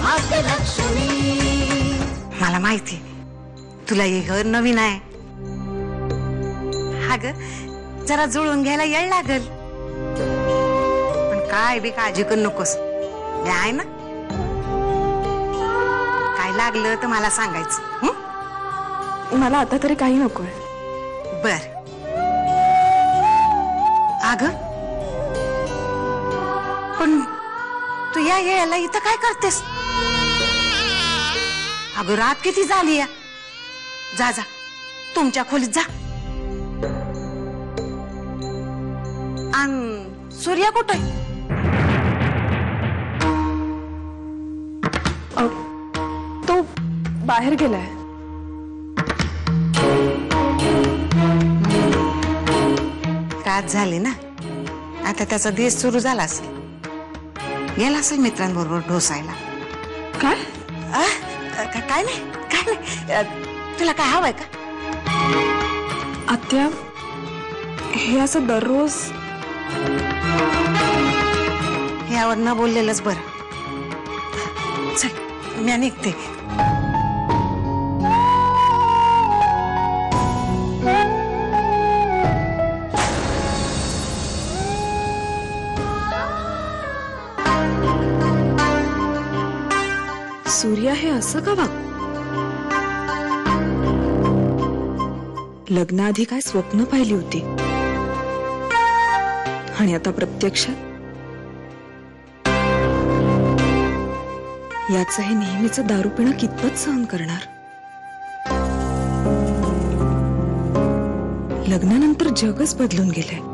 भाग्यलक्ष्मी। मला माहिती तुला हे घर नवीन आहे, हा ग जरा जुळून घ्यायला येळ लागल, पण काय बी काळजी करू नकोस, मी आहे ना। काय लागलं तर मला सांगायचं। मला आता तरी काही नकोय। बर अग पण तू या येळेला इथं काय करतेस? अगं रात किती झाली या, जा जा तुमच्या खोलीत जा। आणि सूर्या कुठे? तो बाहेर गेलाय। रात झाली ना, आता त्याचा दिवस सुरू झाला असेल, गेला असेल मित्रांबरोबर ढोसायला। काय? काय नाही काय नाही, तुला काय हवंय का? आत्या हे असं दररोज यावर न बोललेलंच बरं। चल मी निघते। सूर्या हे असं का वाग? लग्नाआधी काय स्वप्न पाहिली होती आणि आता प्रत्यक्षात याचं हे नेहमीचं दारू पिणं कितपत सहन करणार? लग्नानंतर जगच बदलून गेलंय।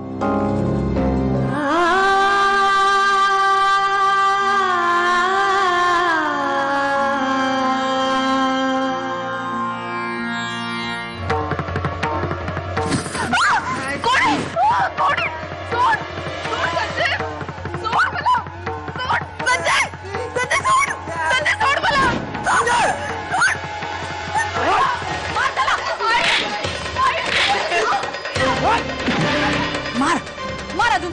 मार मार अजून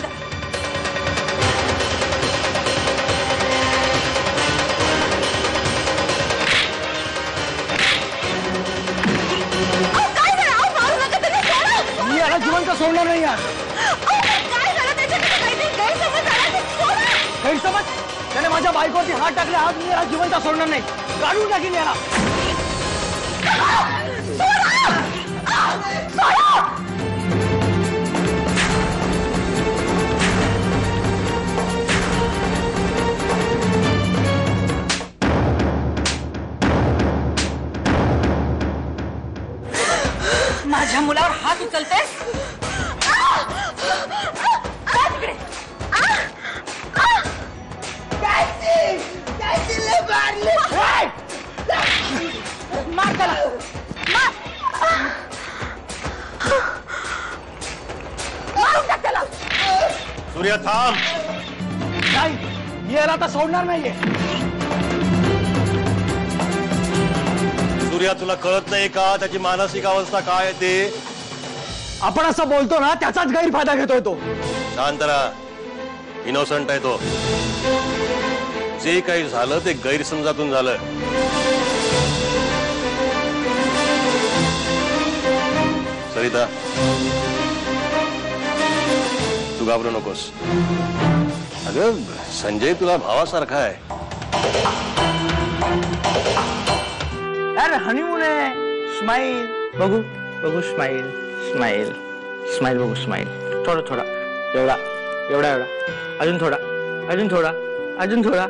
मी याला जिवंत सोडणार नाही यार। गैरसमज? त्याने माझ्या बायकोवरती हात टाकले, आज मी याला जिवंत सोडणार नाही, काढून टाकीन याला। माझ्या मुलावर हात उचलतेस? मार त्याला, मारून टाक त्याला। सूर्या थांब। नाही, मी याला आता सोडणार नाहीये। सूर्या तुला कळत नाही का त्याची मानसिक अवस्था काय आहे ते? आपण असं बोलतो ना, त्याचाच गैरफायदा घेतोय तो। शांत राहा, इनोसंट आहे तो। जे काही झालं ते गैरसमजातून झालं। सरिता तू घाबरू नकोस, अगं संजय तुला भावासारखा आहे। यार हनीमून आहे, स्माइल बघू बघू, स्माइल स्माइल स्माइल बघू, स्माइल थोडा थोडा, एवढा एवढा एवढा, अजून थोडा, अजून थोडा, अजून थोडा।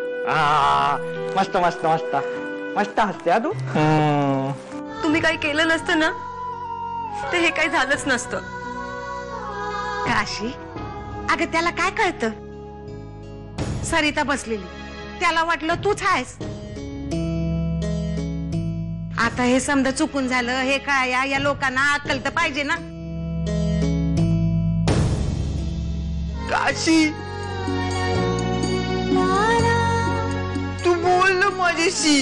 मस्त मस्त मस्त मस्त हसते हा तू। तुम्ही काही केलं नसतं ना तर हे काही झालंच नसतं। काशी अगं त्याला काय कळतं? सरिता बसलेली, त्याला वाटलं तूच आहेस। आता हे समजा चुकून झालं, हे काय या लोकांना अक्कल तर पाहिजे ना। काशी तू बोल ना माझ्याशी।